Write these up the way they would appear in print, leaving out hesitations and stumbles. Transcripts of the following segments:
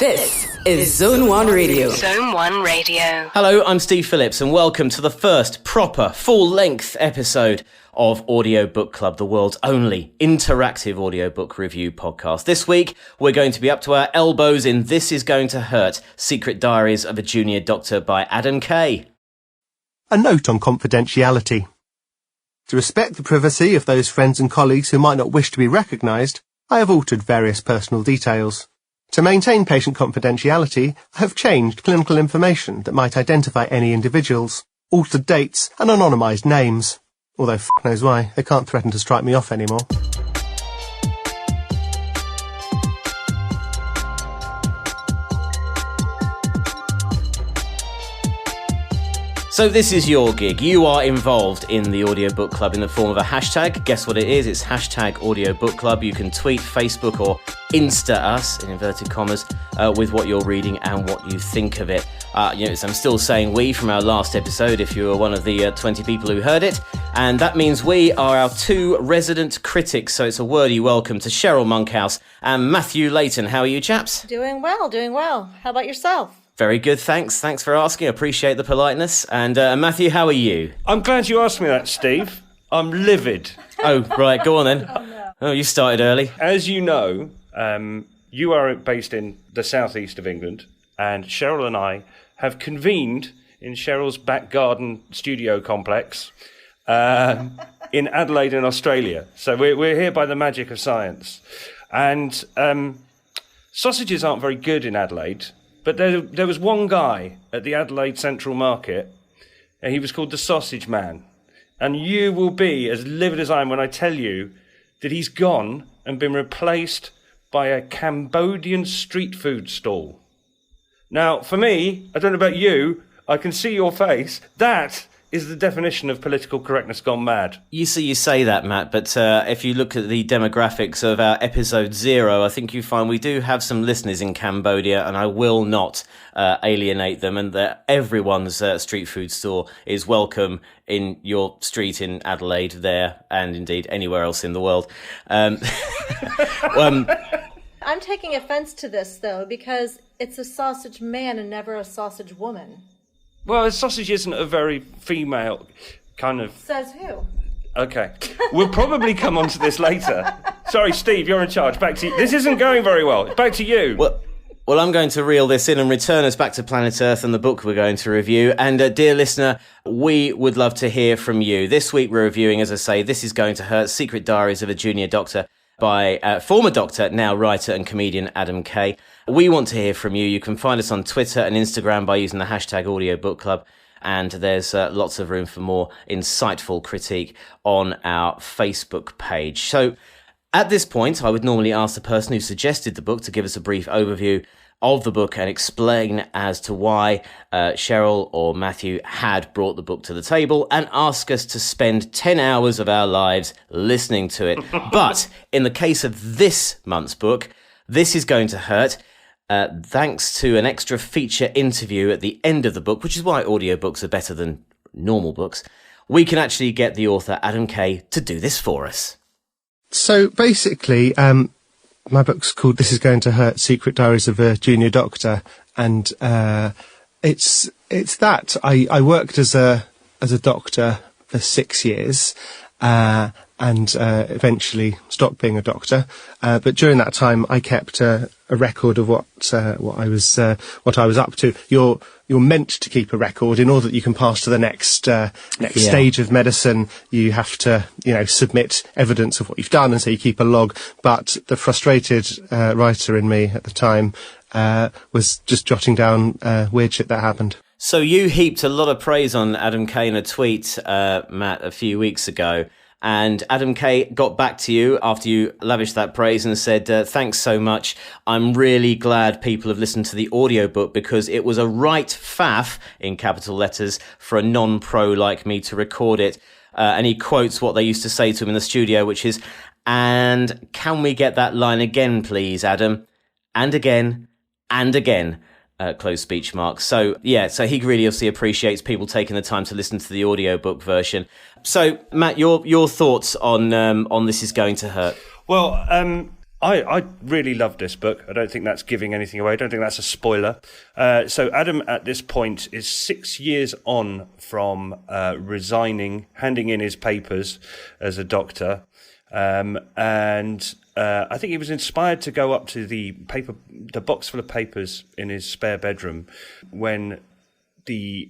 This is Zone 1 Radio. Zone 1 Radio. Hello, I'm Steve Phillips and welcome to the first proper full-length episode of Audiobook Club, the world's only interactive audiobook review podcast. This week, we're going to be up to our elbows in This Is Going to Hurt, Secret Diaries of a Junior Doctor by Adam Kay. A note on confidentiality. To respect the privacy of those friends and colleagues who might not wish to be recognised, I have altered various personal details. To maintain patient confidentiality, I have changed clinical information that might identify any individuals, altered dates and anonymised names. Although f*** knows why, they can't threaten to strike me off anymore. So this is your gig. You are involved in the Audiobook Club in the form of a hashtag. Guess what it is? It's hashtag Audiobook Club. You can tweet, Facebook or Insta us, in inverted commas, with what you're reading and what you think of it. So I'm still saying we from our last episode if you were one of the 20 people who heard it. And that means we are our two resident critics. So it's a wordy welcome to Cheryl Monkhouse and Matthew Layton. How are you chaps? Doing well. How about yourself? Very good, thanks. Thanks for asking. I appreciate the politeness. And Matthew, how are you? I'm glad you asked me that, Steve. I'm livid. Oh, right, go on then. Oh, you started early. As you know, you are based in the southeast of England, and Cheryl and I have convened in Cheryl's back garden studio complex in Adelaide in Australia. So we're here by the magic of science. And sausages aren't very good in Adelaide. But there was one guy at the Adelaide Central Market, and he was called the Sausage Man. And you will be as livid as I am when I tell you that he's gone and been replaced by a Cambodian street food stall. Now, for me, I don't know about you, I can see your face. That is the definition of political correctness gone mad. You say that, Matt, but if you look at the demographics of our episode 0, I think you find we do have some listeners in Cambodia, and I will not alienate them, and that everyone's street food store is welcome in your street in Adelaide there, and indeed anywhere else in the world. I'm taking offence to this, though, because it's a sausage man and never a sausage woman. Well, a sausage isn't a very female kind of... Says who? Okay. We'll probably come on to this later. Sorry, Steve, you're in charge. Back to you. This isn't going very well. Back to you. Well, I'm going to reel this in and return us back to Planet Earth and the book we're going to review. And dear listener, we would love to hear from you. This week we're reviewing, as I say, This Is Going to Hurt, Secret Diaries of a Junior Doctor by former Doctor, now writer and comedian Adam Kay. We want to hear from you. You can find us on Twitter and Instagram by using the hashtag Audiobook Club. And there's lots of room for more insightful critique on our Facebook page. So at this point, I would normally ask the person who suggested the book to give us a brief overview of the book and explain as to why Cheryl or Matthew had brought the book to the table and ask us to spend 10 hours of our lives listening to it. But in the case of this month's book, This Is Going to Hurt, thanks to an extra feature interview at the end of the book, which is why audiobooks are better than normal books, we can actually get the author, Adam Kay, to do this for us. So basically, my book's called This Is Going to Hurt, Secret Diaries of a Junior Doctor, and it's that. I worked as a doctor for 6 years, and eventually stopped being a doctor. But during that time, I kept a record of what I was up to. You're meant to keep a record in order that you can pass to the next stage of medicine. You have to, submit evidence of what you've done, and so you keep a log. But the frustrated writer in me at the time was just jotting down weird shit that happened. So you heaped a lot of praise on Adam Kay in a tweet, Matt, a few weeks ago. And Adam Kay got back to you after you lavished that praise and said, thanks so much. I'm really glad people have listened to the audiobook because it was a right faff, in capital letters, for a non-pro like me to record it. And he quotes what they used to say to him in the studio, which is, and can we get that line again, please, Adam? And again, and again. Close speech marks. So so he really obviously appreciates people taking the time to listen to the audiobook version. So Matt, your thoughts on This Is Going to Hurt? Well, I really loved this book. I don't think that's giving anything away. I don't think that's a spoiler. So Adam, at this point, is 6 years on from resigning, handing in his papers as a doctor. And I think he was inspired to go up to the box full of papers in his spare bedroom when the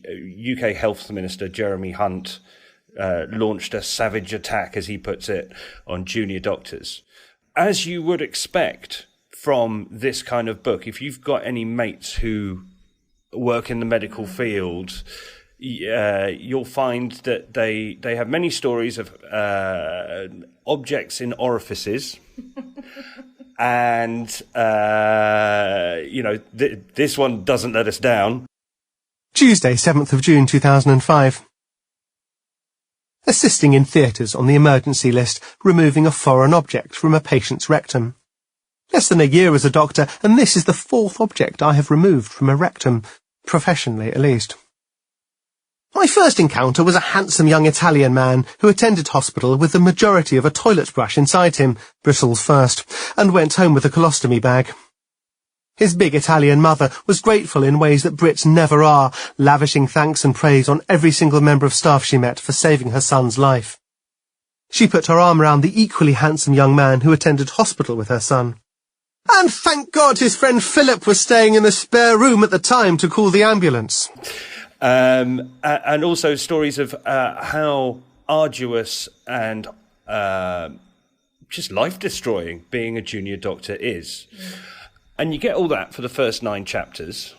UK Health Minister, Jeremy Hunt, launched a savage attack, as he puts it, on junior doctors. As you would expect from this kind of book, if you've got any mates who work in the medical field, you'll find that they have many stories of objects in orifices. And, this one doesn't let us down. Tuesday, 7th of June 2005. Assisting in theatres on the emergency list, removing a foreign object from a patient's rectum. Less than a year as a doctor, and this is the 4th object I have removed from a rectum, professionally at least. My first encounter was a handsome young Italian man who attended hospital with the majority of a toilet brush inside him, bristles first, and went home with a colostomy bag. His big Italian mother was grateful in ways that Brits never are, lavishing thanks and praise on every single member of staff she met for saving her son's life. She put her arm around the equally handsome young man who attended hospital with her son. And thank God his friend Philip was staying in the spare room at the time to call the ambulance. And also stories of how arduous and just life-destroying being a junior doctor is. And you get all that for the first 9 chapters.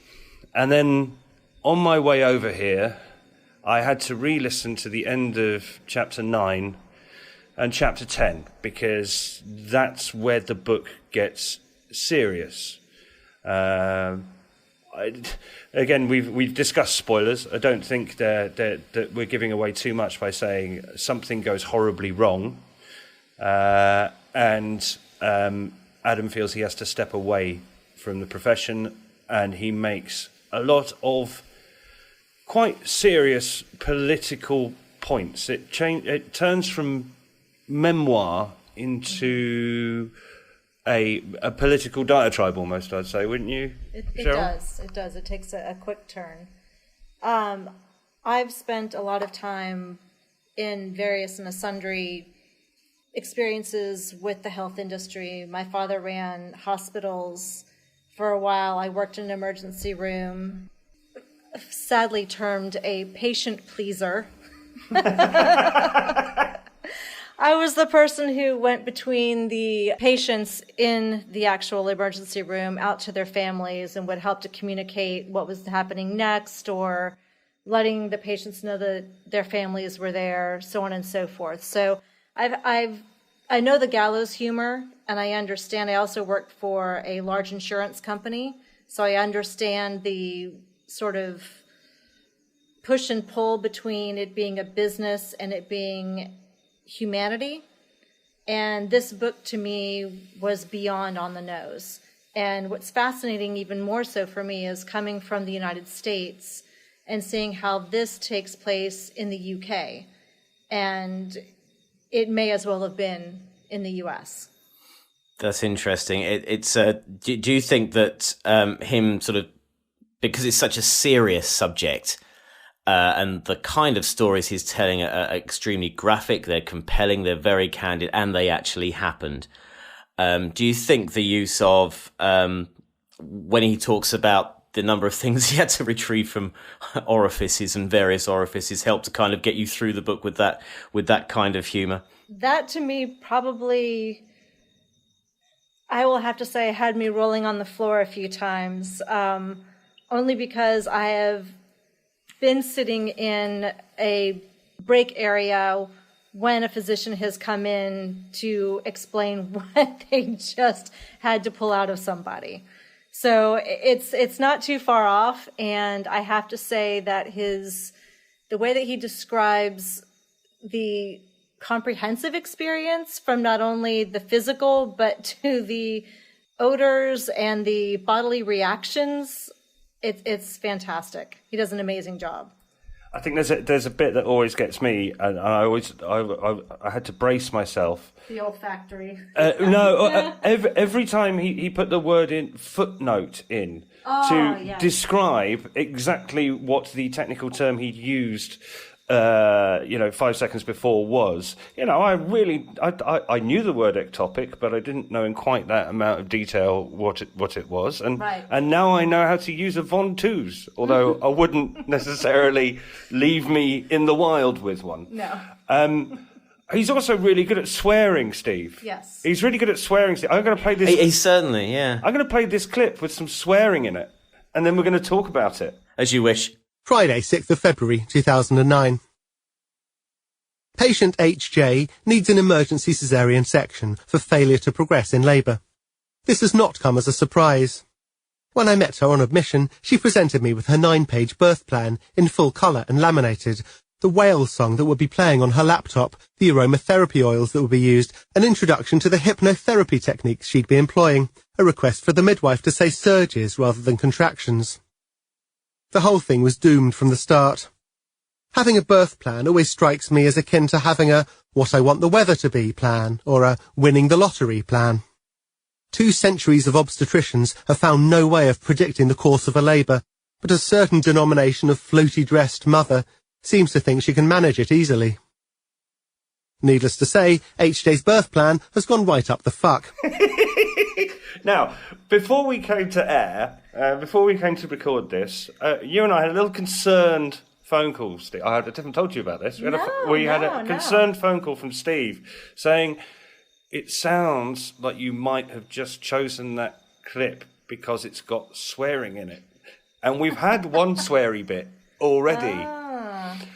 And then on my way over here, I had to re-listen to the end of chapter 9 and chapter 10, because that's where the book gets serious. Again, we've discussed spoilers. I don't think that we're giving away too much by saying something goes horribly wrong. And Adam feels he has to step away from the profession, and he makes a lot of quite serious political points. It turns from memoir into a political diatribe almost, I'd say, wouldn't you, Cheryl? It does. It takes a quick turn. I've spent a lot of time in various and sundry experiences with the health industry. My father ran hospitals for a while. I worked in an emergency room, sadly termed a patient pleaser. I was the person who went between the patients in the actual emergency room out to their families and would help to communicate what was happening next, or letting the patients know that their families were there, so on and so forth. So I know the gallows humor, and I understand. I also worked for a large insurance company, so I understand the sort of push and pull between it being a business and it being humanity. And this book to me was beyond on the nose. And what's fascinating even more so for me is coming from the United States and seeing how this takes place in the UK. And it may as well have been in the US. That's interesting. Do you think that him sort of, because it's such a serious subject, and the kind of stories he's telling are extremely graphic, they're compelling, they're very candid, and they actually happened. Do you think the use of, when he talks about the number of things he had to retrieve from orifices and various orifices, helped to kind of get you through the book with that kind of humour? That to me probably, I will have to say, had me rolling on the floor a few times, only because I have been sitting in a break area when a physician has come in to explain what they just had to pull out of somebody. So it's not too far off, and I have to say that the way that he describes the comprehensive experience, from not only the physical but to the odors and the bodily reactions, it's fantastic. He does an amazing job. I think there's a bit that always gets me, and I had to brace myself. The olfactory. Every time he put the word in footnote in to describe exactly what the technical term he'd used. 5 seconds before was, I knew the word ectopic, but I didn't know in quite that amount of detail what it was, and now I know how to use a von Teuse, although I wouldn't necessarily leave me in the wild with one. No. He's also really good at swearing, Steve. Yes. He's really good at swearing, Steve. I'm going to play this. He's certainly, yeah. I'm going to play this clip with some swearing in it, and then we're going to talk about it. As you wish. Friday, 6th of February, 2009. Patient HJ needs an emergency caesarean section for failure to progress in labour. This has not come as a surprise. When I met her on admission, she presented me with her 9-page birth plan in full colour and laminated, the whale song that would be playing on her laptop, the aromatherapy oils that would be used, an introduction to the hypnotherapy techniques she'd be employing, a request for the midwife to say surges rather than contractions. The whole thing was doomed from the start. Having a birth plan always strikes me as akin to having a what I want the weather to be plan, or a winning the lottery plan. 2 centuries of obstetricians have found no way of predicting the course of a labour, but a certain denomination of floaty-dressed mother seems to think she can manage it easily. Needless to say, HJ's birth plan has gone right up the fuck. Now, before we came to air, before we came to record this, you and I had a little concerned phone call, Steve. I haven't told you about this. We had a concerned phone call from Steve saying, it sounds like you might have just chosen that clip because it's got swearing in it. And we've had one sweary bit already.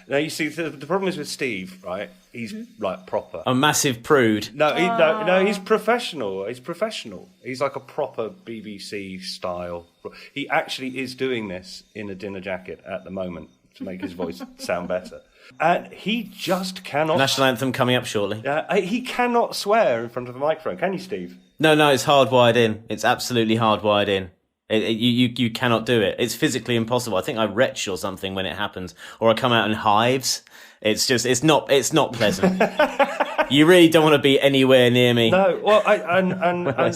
Now, you see, the problem is with Steve, right? He's like proper. A massive prude. No, he's professional. He's like a proper BBC style. He actually is doing this in a dinner jacket at the moment to make his voice sound better. And he just cannot... National anthem coming up shortly. He cannot swear in front of a microphone. Can you, Steve? No, it's hardwired in. It's absolutely hardwired in. You cannot do it. It's physically impossible. I think I retch or something when it happens, or I come out in hives. It's not pleasant. You really don't want to be anywhere near me. No, well, and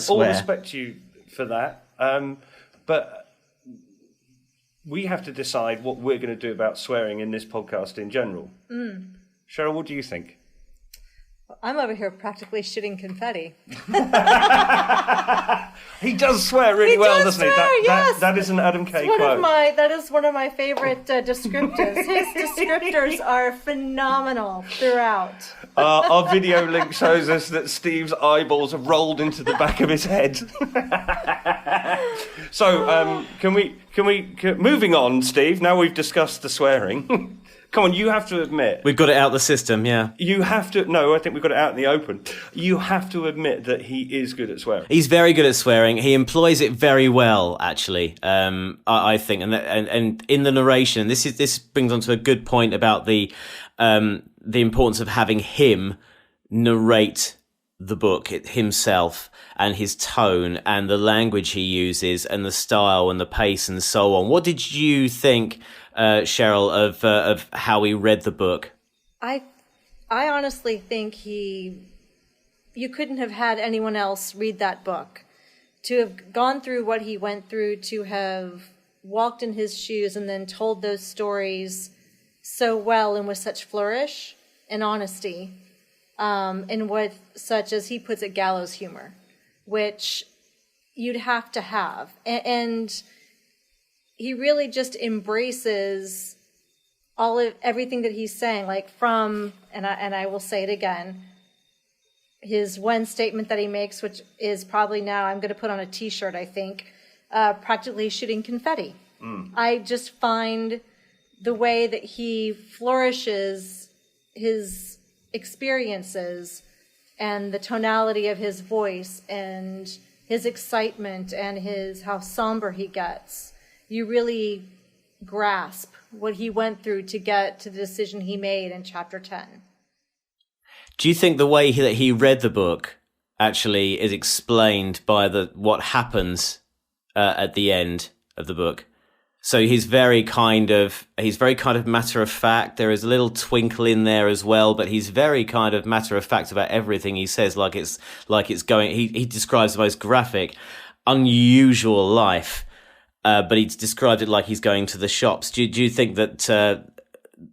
all respect to you for that. But we have to decide what we're going to do about swearing in this podcast in general. Cheryl, what do you think? I'm over here practically shitting confetti. He does swear really well, doesn't he? That is an Adam Kay quote. That is one of my favorite descriptors. His descriptors are phenomenal throughout. Our video link shows us that Steve's eyeballs have rolled into the back of his head. So, can we moving on, Steve? Now we've discussed the swearing. Come on, you have to admit... We've got it out the system, yeah. You have to... No, I think we've got it out in the open. You have to admit that he is good at swearing. He's very good at swearing. He employs it very well, actually, I think. And in the narration, this brings on to a good point about the importance of having him narrate the book himself, and his tone and the language he uses and the style and the pace and so on. What did you think... Cheryl, of how he read the book? I honestly think you couldn't have had anyone else read that book. To have gone through what he went through, to have walked in his shoes and then told those stories so well and with such flourish and honesty, and with such, as he puts it, gallows humor, which you'd have to have. And he really just embraces everything that he's saying, like from, and I will say it again, his one statement that he makes, which is probably now, I'm going to put on a t-shirt, I think, practically shooting confetti. I just find the way that he flourishes his experiences and the tonality of his voice and his excitement and how somber he gets. You really grasp what he went through to get to the decision he made in chapter 10. Do you think the way that he read the book actually is explained by what happens at the end of the book? So he's very kind of matter of fact. There is a little twinkle in there as well, but he's very kind of matter of fact about everything he says, like it's going. He describes the most graphic, unusual life, but he's described it like he's going to the shops. Do you think that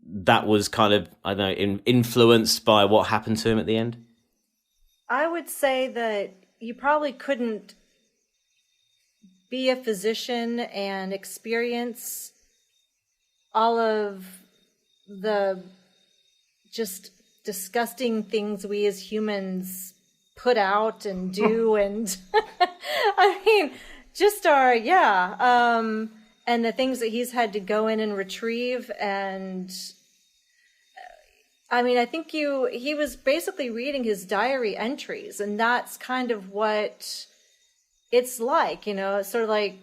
that was kind of, I don't know, influenced by what happened to him at the end? I would say that you probably couldn't be a physician and experience all of the just disgusting things we as humans put out and do. And I mean, just and the things that he's had to go in and retrieve. And I mean, I think he was basically reading his diary entries, and that's kind of what it's like, it's sort of like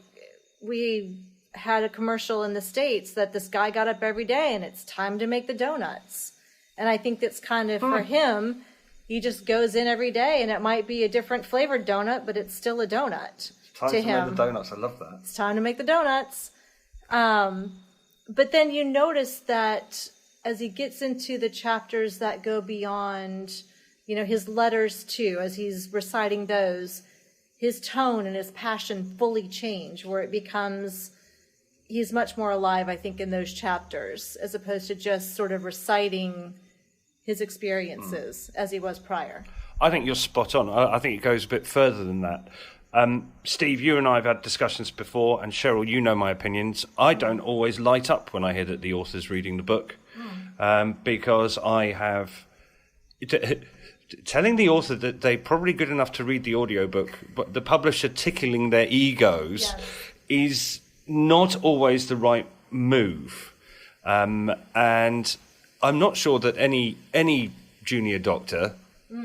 we had a commercial in the States that this guy got up every day and it's time to make the donuts. And I think that's kind of for him, he just goes in every day and it might be a different flavored donut, but it's still a donut to him. Make the donuts. I love that. It's time to make the donuts. But then you notice that as he gets into the chapters that go beyond, his letters too, as he's reciting those, his tone and his passion fully change, where it becomes, he's much more alive, I think, in those chapters, as opposed to just sort of reciting his experiences as he was prior. I think you're spot on. I think it goes a bit further than that. Steve, you and I have had discussions before, and Cheryl, you know my opinions. I don't always light up when I hear that the author's reading the book, because I have... telling the author that they're probably good enough to read the audiobook, but the publisher tickling their egos is not always the right move. And I'm not sure that any junior doctor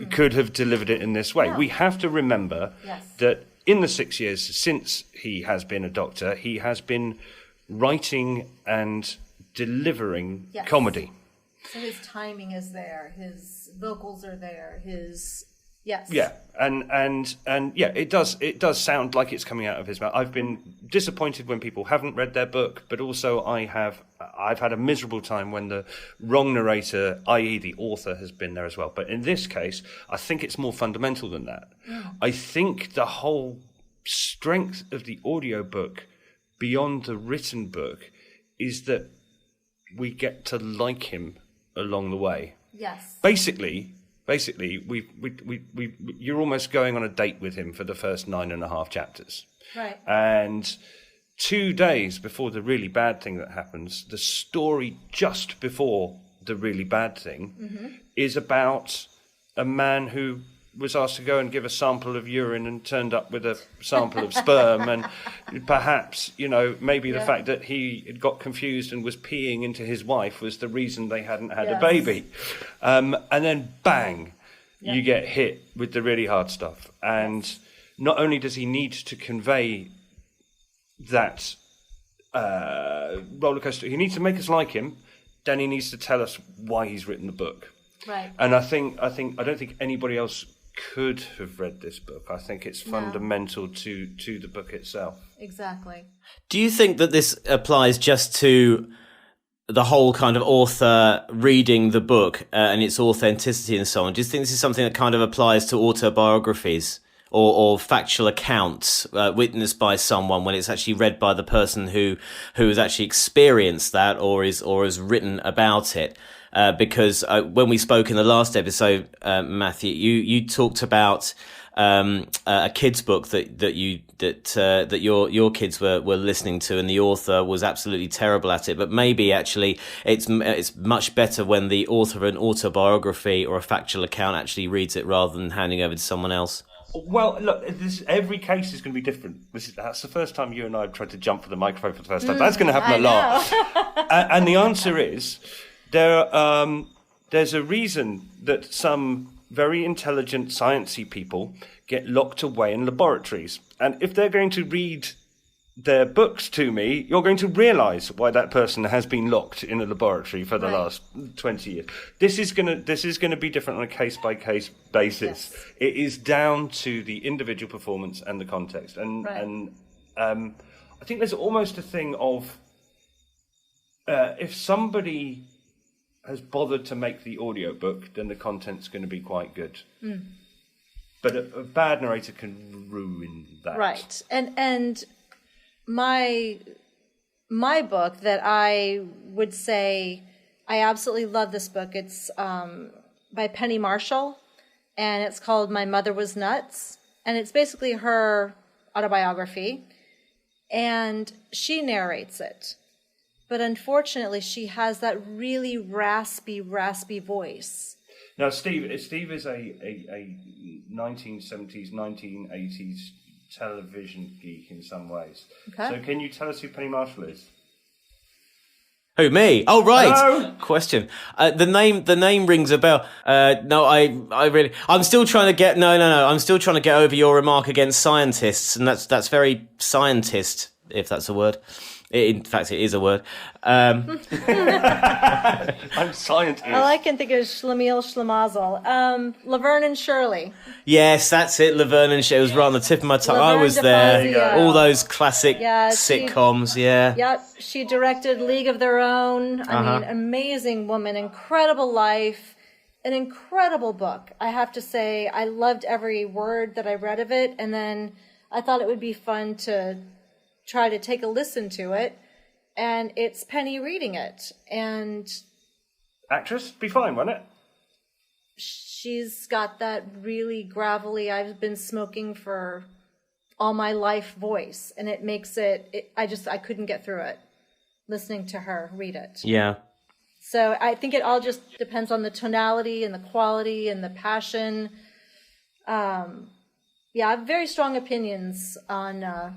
could have delivered it in this way. No. We have to remember that in the 6 years since he has been a doctor, he has been writing and delivering comedy. So his timing is there, his vocals are there, it does sound like it's coming out of his mouth. I've been disappointed when people haven't read their book, but also I've had a miserable time when the wrong narrator, i.e. the author, has been there as well. But in this case, I think it's more fundamental than that. I think the whole strength of the audiobook beyond the written book is that we get to like him along the way. Yes. Basically, you're almost going on a date with him for the first 9.5 chapters. Right. And 2 days before the really bad thing that happens, the story just before the really bad thing is about a man who was asked to go and give a sample of urine and turned up with a sample of sperm, and perhaps, maybe the fact that he had got confused and was peeing into his wife was the reason they hadn't had a baby. And then bang, you get hit with the really hard stuff. And not only does he need to convey that roller coaster, he needs to make us like him, then he needs to tell us why he's written the book. Right. And I don't think anybody else could have read this book. I think it's fundamental to the book itself. Exactly. Do you think that this applies just to the whole kind of author reading the book and its authenticity and so on? Do you think this is something that kind of applies to autobiographies or factual accounts witnessed by someone when it's actually read by the person who has actually experienced that or has written about it? Because when we spoke in the last episode, Matthew, you talked about a kid's book that your kids were listening to, and the author was absolutely terrible at it. But maybe actually it's much better when the author of an autobiography or a factual account actually reads it rather than handing over to someone else. Well, look, every case is going to be different. That's the first time you and I have tried to jump for the microphone for the first time. That's going to happen a lot. And the answer is, there's a reason that some very intelligent, sciencey people get locked away in laboratories. And if they're going to read their books to me, you're going to realise why that person has been locked in a laboratory for the last 20 years. This is going to be different on a case-by-case basis. Yes. It is down to the individual performance and the context. And I think there's almost a thing of if somebody has bothered to make the audiobook, then the content's going to be quite good. But a bad narrator can ruin that. Right. And my book that I would say I absolutely love this book. It's by Penny Marshall, and it's called My Mother Was Nuts. And it's basically her autobiography, and she narrates it. But unfortunately, she has that really raspy voice. Now, Steve is a 1970s, 1980s television geek in some ways. Okay. So can you tell us who Penny Marshall is? Who, me? Oh, right. Hello? Question. The name rings a bell. No, I'm still trying to get, no. I'm still trying to get over your remark against scientists, and that's very scientist, if that's a word. In fact, it is a word. I'm scientist. All I can think of is Schlemiel Schlemazel. Laverne and Shirley. Yes, that's it, Laverne and Shirley. It was right on the tip of my tongue. I Laverne was there. DeFazio. All those classic Yeah, sitcoms, yeah. Yep, she directed League of Their Own. I mean, amazing woman, incredible life, an incredible book. I have to say, I loved every word that I read of it, and then I thought it would be fun to try to take a listen to it, and it's Penny reading it, and Actress? Be fine, won't it? she's got that really gravelly, I've been smoking for all my life voice, and it makes I couldn't get through it listening to her read it. Yeah. So I think it all just depends on the tonality and the quality and the passion. I have very strong opinions on...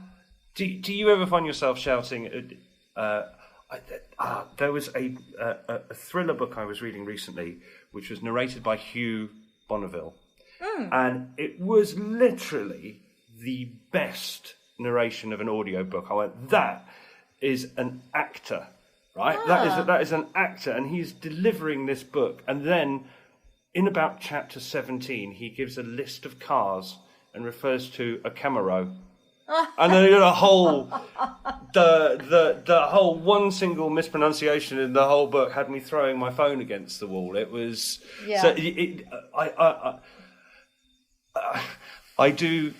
Do you ever find yourself shouting? There was a thriller book I was reading recently, which was narrated by Hugh Bonneville, and it was literally the best narration of an audiobook. I went, that is an actor, right? That is an actor, and he's delivering this book. And then, in about chapter 17, he gives a list of cars and refers to a Camaro. And then the whole one single mispronunciation in the whole book had me throwing my phone against the wall. It was I do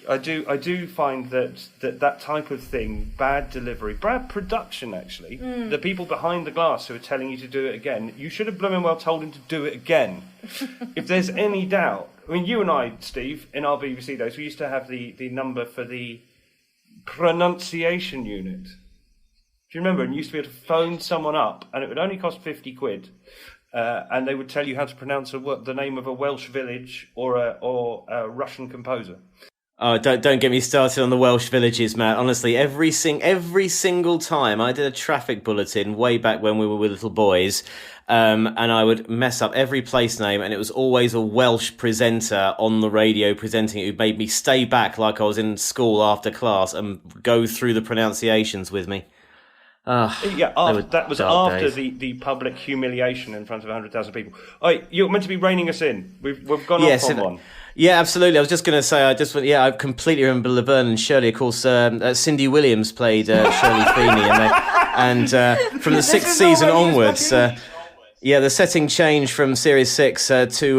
find that type of thing, bad delivery, bad production. Actually, the people behind the glass who are telling you to do it again, you should have blooming well told him to do it again. If there's any doubt, I mean, you and I, Steve, in our BBC days, we used to have the number for the pronunciation unit. Do you remember? And you used to be able to phone someone up, and it would only cost 50 quid, and they would tell you how to pronounce the name of a Welsh village or a Russian composer. Oh, don't get me started on the Welsh villages, Matt. Honestly, every single time I did a traffic bulletin way back when we were little boys, and I would mess up every place name, and it was always a Welsh presenter on the radio presenting it who made me stay back like I was in school after class and go through the pronunciations with me. That was after the public humiliation in front of 100,000 people. Oh, you're meant to be reining us in. We've gone off on one. Yeah, absolutely. I was just going to say, I completely remember Laverne and Shirley. Of course, Cindy Williams played Shirley Feeney, and from the sixth season onwards, the setting changed from Series 6 to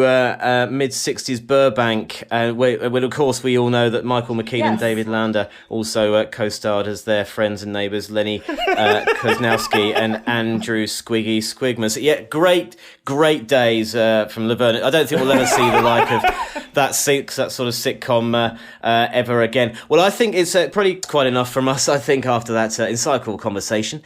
mid-60s Burbank, when, of course, we all know that Michael McKean and David Lander also co-starred as their friends and neighbours, Lenny Koznowski and Andrew Squiggy Squigman. So, yeah, great days from Laverne. I don't think we'll ever see the like of that sort of sitcom ever again. Well, I think it's probably quite enough from us, I think, after that insightful conversation.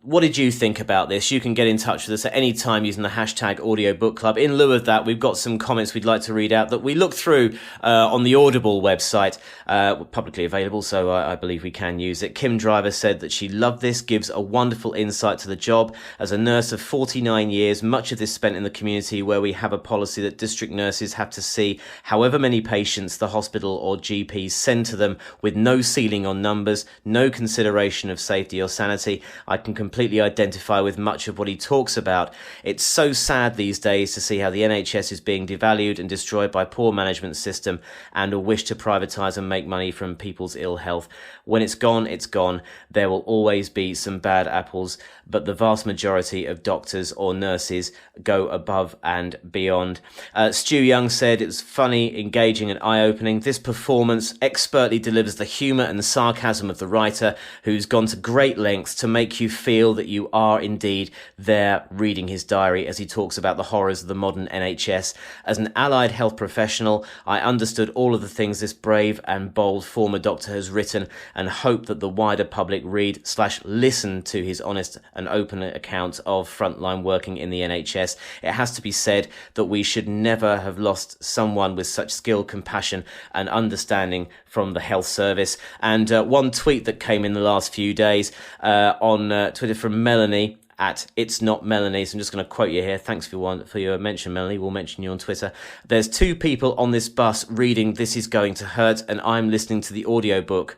What did you think about this? You can get in touch with us at any time using the hashtag Audiobook Club. In lieu of that, we've got some comments we'd like to read out that we looked through on the Audible website, publicly available, so I believe we can use it. Kim Driver said that she loved this, gives a wonderful insight to the job. As a nurse of 49 years, much of this spent in the community where we have a policy that district nurses have to see however many patients the hospital or GPs send to them with no ceiling on numbers, no consideration of safety or sanity. I can completely completely identify with much of what he talks about. It's so sad these days to see how the NHS is being devalued and destroyed by poor management system and a wish to privatise and make money from people's ill health. When it's gone, it's gone. There will always be some bad apples, but the vast majority of doctors or nurses go above and beyond. Stu Young said it was funny, engaging and eye-opening. This performance expertly delivers the humour and the sarcasm of the writer, who's gone to great lengths to make you feel that you are indeed there reading his diary as he talks about the horrors of the modern NHS. As an allied health professional, I understood all of the things this brave and bold former doctor has written and hope that the wider public read/listen to his honest and open account of frontline working in the NHS. It has to be said that we should never have lost someone with such skill, compassion and understanding from the health service. And one tweet that came in the last few days on Twitter from Melanie at It's Not Melanie. So I'm just going to quote you here. Thanks for your mention, Melanie. We'll mention you on Twitter. There's 2 people on this bus reading This Is Going to Hurt, and I'm listening to the audiobook.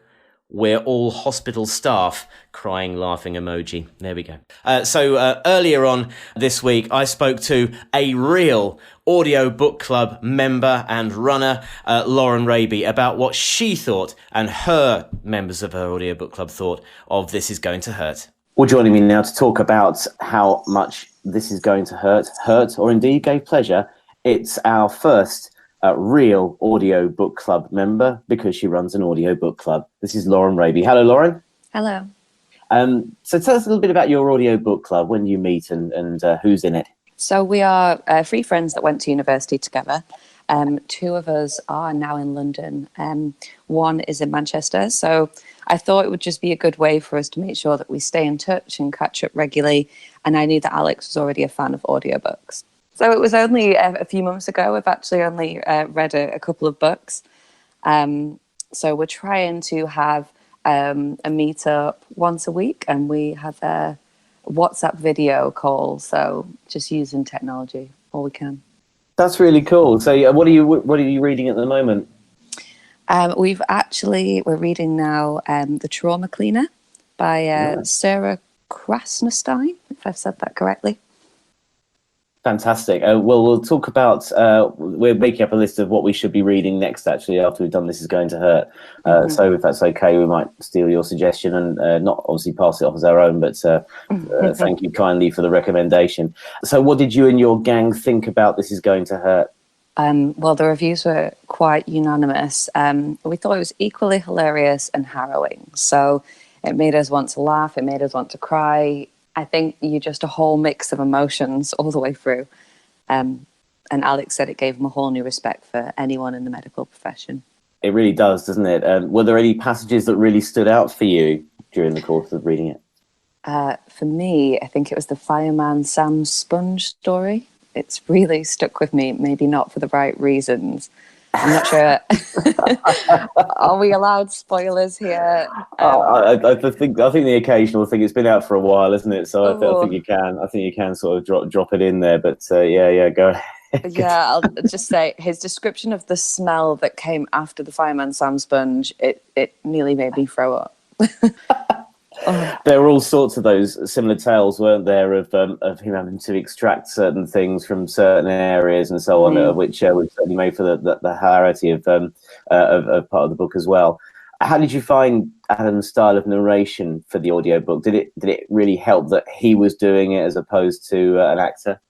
We're all hospital staff. Crying, laughing emoji. There we go. So earlier on this week, I spoke to a real Audio Book Club member and runner, Lauren Raby, about what she thought and her members of her Audio Book Club thought of This Is Going to Hurt. Well, joining me now to talk about how much This Is Going to hurt, or indeed gave pleasure, it's our first real Audio Book Club member, because she runs an Audio Book Club. This is Lauren Raby. Hello, Lauren. Hello. So tell us a little bit about your Audio Book Club, when you meet and who's in it. So we are 3 friends that went to university together. 2 of us are now in London. 1 is in Manchester. So I thought it would just be a good way for us to make sure that we stay in touch and catch up regularly. And I knew that Alex was already a fan of audiobooks. So it was only a few months ago. I've actually only read a couple of books. So we're trying to have a meetup once a week, and we have a WhatsApp video call. So just using technology all we can. That's really cool. So what are you reading at the moment? We're reading now The Trauma Cleaner by Sarah Krasnostein, if I've said that correctly. Fantastic. Well, we'll talk about, we're making up a list of what we should be reading next, actually, after we've done This Is Going to Hurt. So if that's okay, we might steal your suggestion and not obviously pass it off as our own, but thank you kindly for the recommendation. So what did you and your gang think about This Is Going to Hurt? Well, the reviews were quite unanimous. We thought it was equally hilarious and harrowing. So it made us want to laugh. It made us want to cry. I think you're just a whole mix of emotions all the way through. And Alex said it gave him a whole new respect for anyone in the medical profession. It really does, doesn't it? Were there any passages that really stood out for you during the course of reading it? For me, I think it was the fireman Sam Sponge story. It's really stuck with me, maybe not for the right reasons. I'm not sure. Are we allowed spoilers here? I think the occasional thing. It's been out for a while, isn't it? So I think you can. I think you can sort of drop it in there. But yeah, go ahead. Yeah, I'll just say his description of the smell that came after the fireman Sam Sponge. It nearly made me throw up. There were all sorts of those similar tales, weren't there, of him having to extract certain things from certain areas and so on, which certainly made for the hilarity of part of the book as well. How did you find Adam's style of narration for the audiobook? Did it really help that he was doing it as opposed to an actor?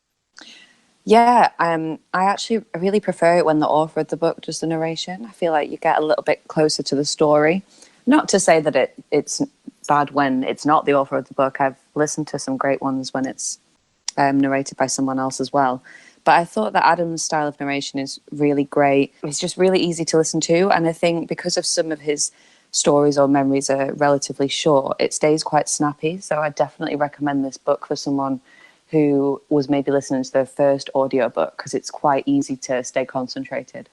Yeah, I actually really prefer it when the author of the book does the narration. I feel like you get a little bit closer to the story. Not to say that it's bad when it's not the author of the book. I've listened to some great ones when it's narrated by someone else as well. But I thought that Adam's style of narration is really great. It's just really easy to listen to. And I think because of some of his stories or memories are relatively short, it stays quite snappy. So I definitely recommend this book for someone who was maybe listening to their first audiobook, because it's quite easy to stay concentrated.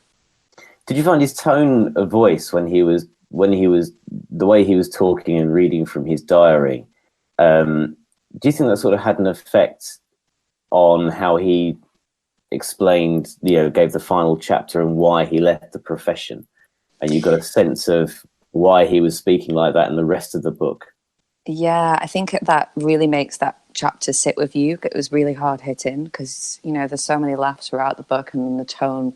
Did you find his tone of voice when he was the way he was talking and reading from his diary, do you think that sort of had an effect on how he explained, gave the final chapter and why he left the profession? And you got a sense of why he was speaking like that in the rest of the book? Yeah, I think that really makes that chapter sit with you. It was really hard hitting because, there's so many laughs throughout the book and the tone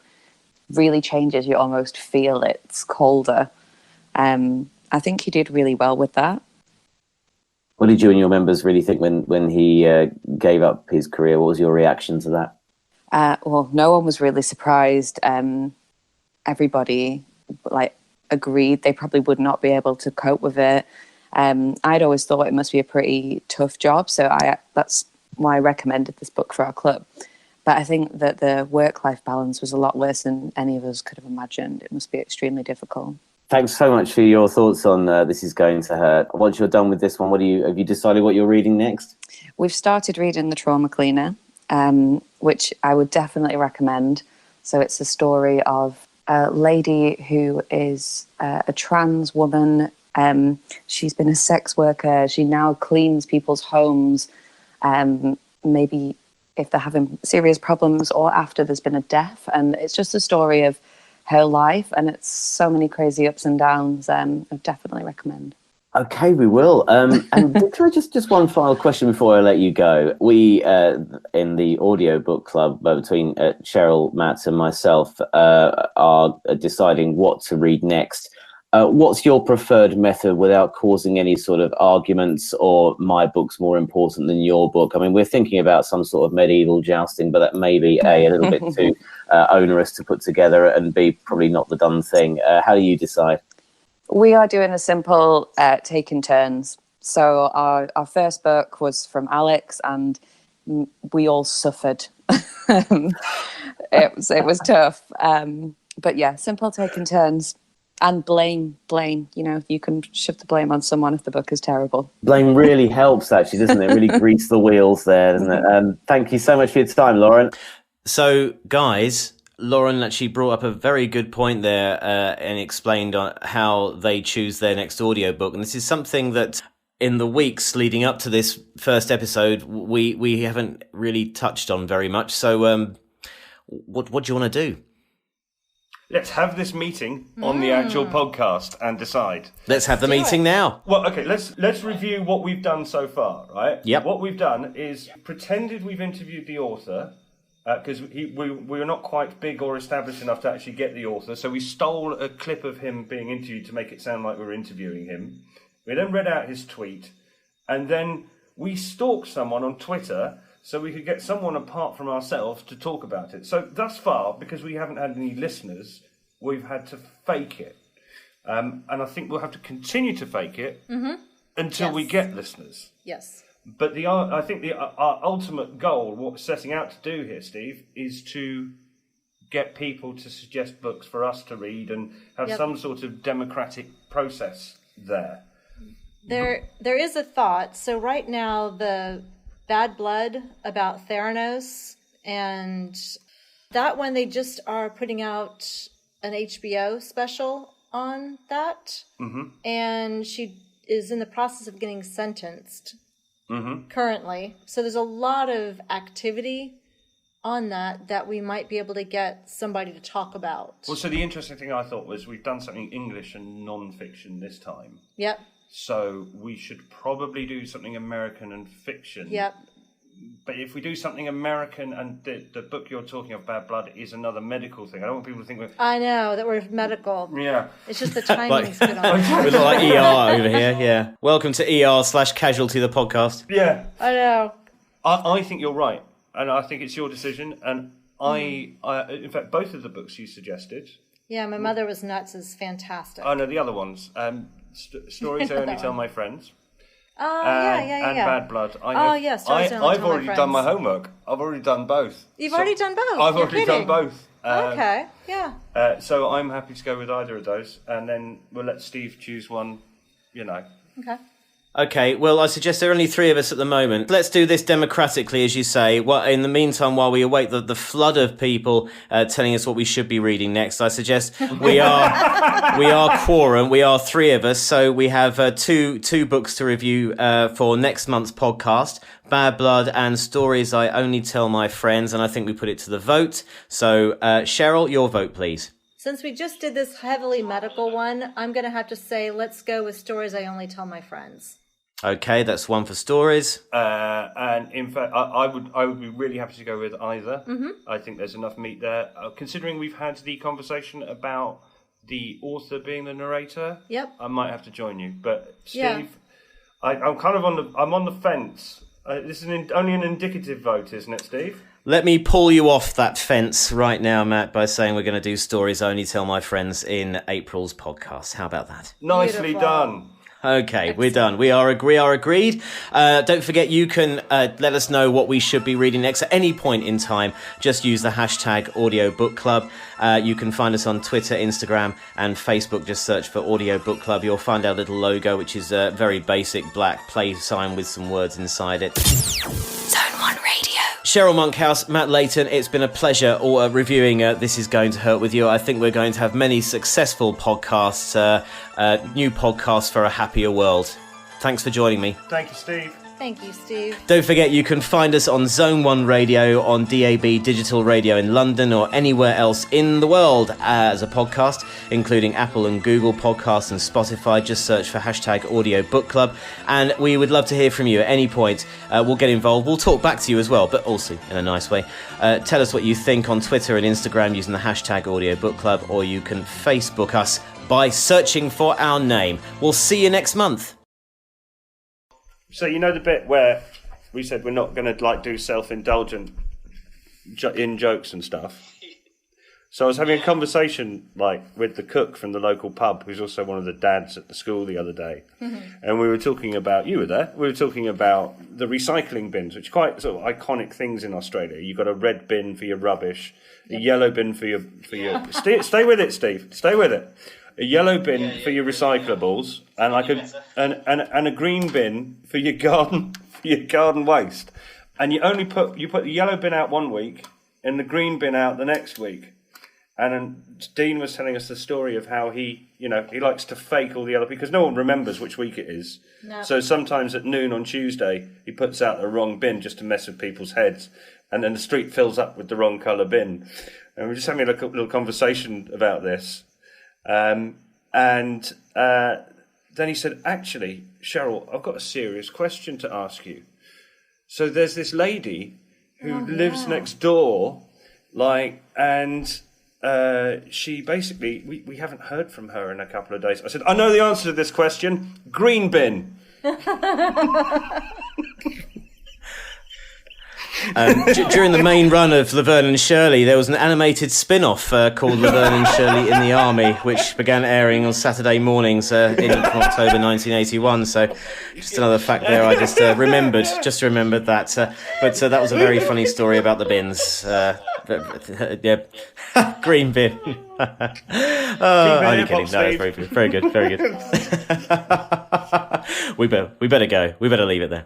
really changes. You almost feel it's colder. I think he did really well with that. What did you and your members really think when he gave up his career? What was your reaction to that? Well, no one was really surprised. Everybody agreed they probably would not be able to cope with it. I'd always thought it must be a pretty tough job, so that's why I recommended this book for our club. But I think that the work-life balance was a lot worse than any of us could have imagined. It must be extremely difficult. Thanks so much for your thoughts on This Is Going to Hurt. Once you're done with this one, have you decided what you're reading next? We've started reading The Trauma Cleaner, which I would definitely recommend. So it's a story of a lady who is a trans woman. She's been a sex worker. She now cleans people's homes, maybe if they're having serious problems or after there's been a death. And it's just a story of her life, and it's so many crazy ups and downs. I definitely recommend. Okay, we will. And can I just one final question before I let you go? We, in the audiobook club, between Cheryl, Matt and myself, are deciding what to read next. What's your preferred method without causing any sort of arguments or my book's more important than your book? I mean, we're thinking about some sort of medieval jousting, but that may be A, a little bit too onerous to put together, and B, probably not the done thing. How do you decide? We are doing a simple taking turns. So our first book was from Alex, and we all suffered. It was tough. But yeah, simple taking turns. And blame, you can shove the blame on someone if the book is terrible. Blame really helps, actually, doesn't it? Really grease the wheels there, doesn't it? Thank you so much for your time, Lauren. So, guys, Lauren actually brought up a very good point there and explained on how they choose their next audiobook. And this is something that in the weeks leading up to this first episode, we haven't really touched on very much. So what do you want to do? Let's have this meeting on the actual podcast and decide. Let's have the meeting now. Well, okay, let's review what we've done so far, right? Yep. What we've done is pretended we've interviewed the author, because we were not quite big or established enough to actually get the author, so we stole a clip of him being interviewed to make it sound like we were interviewing him. We then read out his tweet, and then we stalked someone on Twitter so we could get someone apart from ourselves to talk about it. So thus far, because we haven't had any listeners, we've had to fake it. And I think we'll have to continue to fake it until we get listeners. Yes. But I think our ultimate goal, what we're setting out to do here, Steve, is to get people to suggest books for us to read and have some sort of democratic process there. There is a thought. So right now, the Bad Blood about Theranos, and that one, they just are putting out an HBO special on that. And she is in the process of getting sentenced currently. So there's a lot of activity on that we might be able to get somebody to talk about. Well, so the interesting thing I thought was we've done something English and non-fiction this time. Yep. So we should probably do something American and fiction. Yep. But if we do something American and the book you're talking of, Bad Blood, is another medical thing, I don't want people to think we're... I know, that we're medical. Yeah. It's just the timing's good on it. We look like ER over here, yeah. Welcome to ER/Casualty, the podcast. Yeah. I know. I think you're right. And I think it's your decision. And I in fact, both of the books you suggested... Yeah, My Mother Was Nuts is fantastic. Oh, no, the other ones. Stories I Only Tell My Friends. Oh, yeah. And Bad Blood. Stories I Only Tell My I've already Friends. done my homework. I've already done both. You've already done both? I've You're already kidding. done both. Okay, yeah. So I'm happy to go with either of those. And then we'll let Steve choose one, Okay. Okay, well, I suggest there are only three of us at the moment. Let's do this democratically, as you say. Well, in the meantime, while we await the flood of people telling us what we should be reading next, I suggest we are quorum. We are three of us, so we have two books to review for next month's podcast: Bad Blood and Stories I Only Tell My Friends. And I think we put it to the vote. So, Cheryl, your vote, please. Since we just did this heavily medical one, I'm going to have to say let's go with Stories I Only Tell My Friends. Okay, that's one for stories. And in fact, I would be really happy to go with either. I think there's enough meat there. Considering we've had the conversation about the author being the narrator, I might have to join you. But Steve, I'm kind of on the fence. This is only an indicative vote, isn't it, Steve? Let me pull you off that fence right now, Matt, by saying we're going to do Stories Only Tell My Friends in April's podcast. How about that? Nicely done. Okay, excellent. We're done. We are agreed. Don't forget, you can let us know what we should be reading next at any point in time. Just use the hashtag Audiobook Club. You can find us on Twitter, Instagram, and Facebook. Just search for Audiobook Club. You'll find our little logo, which is a very basic black play sign with some words inside it. Zone 1 Radio. Cheryl Monkhouse, Matt Layton, it's been a pleasure reviewing This Is Going to Hurt with you. I think we're going to have many successful podcasts, new podcasts for a happier world. Thanks for joining me. Thank you, Steve. Thank you, Steve. Don't forget, you can find us on Zone 1 Radio, on DAB Digital Radio in London or anywhere else in the world as a podcast, including Apple and Google Podcasts and Spotify. Just search for hashtag Audiobook Club. And we would love to hear from you at any point. We'll get involved. We'll talk back to you as well, but also in a nice way. Tell us what you think on Twitter and Instagram using the hashtag Audiobook Club, or you can Facebook us by searching for our name. We'll see you next month. So you know the bit where we said we're not going to do self-indulgent in jokes and stuff. So I was having a conversation with the cook from the local pub, who's also one of the dads at the school the other day, and we were talking about you were there. We were talking about the recycling bins, which are quite sort of iconic things in Australia. You've got a red bin for your rubbish, a yellow bin for your. Stay with it, Steve. Stay with it. A yellow bin for your recyclables, and a green bin for your garden waste. And you put the yellow bin out one week and the green bin out the next week. And then Dean was telling us the story of how he likes to fake all the other, because no one remembers which week it is. No. So sometimes at noon on Tuesday he puts out the wrong bin just to mess with people's heads, and then the street fills up with the wrong colour bin. And we're just having a little conversation about this. And then he said, actually, Cheryl, I've got a serious question to ask you. So there's this lady who lives next door, and she basically, we haven't heard from her in a couple of days. I said, I know the answer to this question. Green bin. During the main run of Laverne and Shirley, there was an animated spin-off called Laverne and Shirley in the Army, which began airing on Saturday mornings in October 1981. So just another fact there I just remembered that. But that was a very funny story about the bins. Green bin. Only kidding. No, it's very good. Very good. We better go. We better leave it there.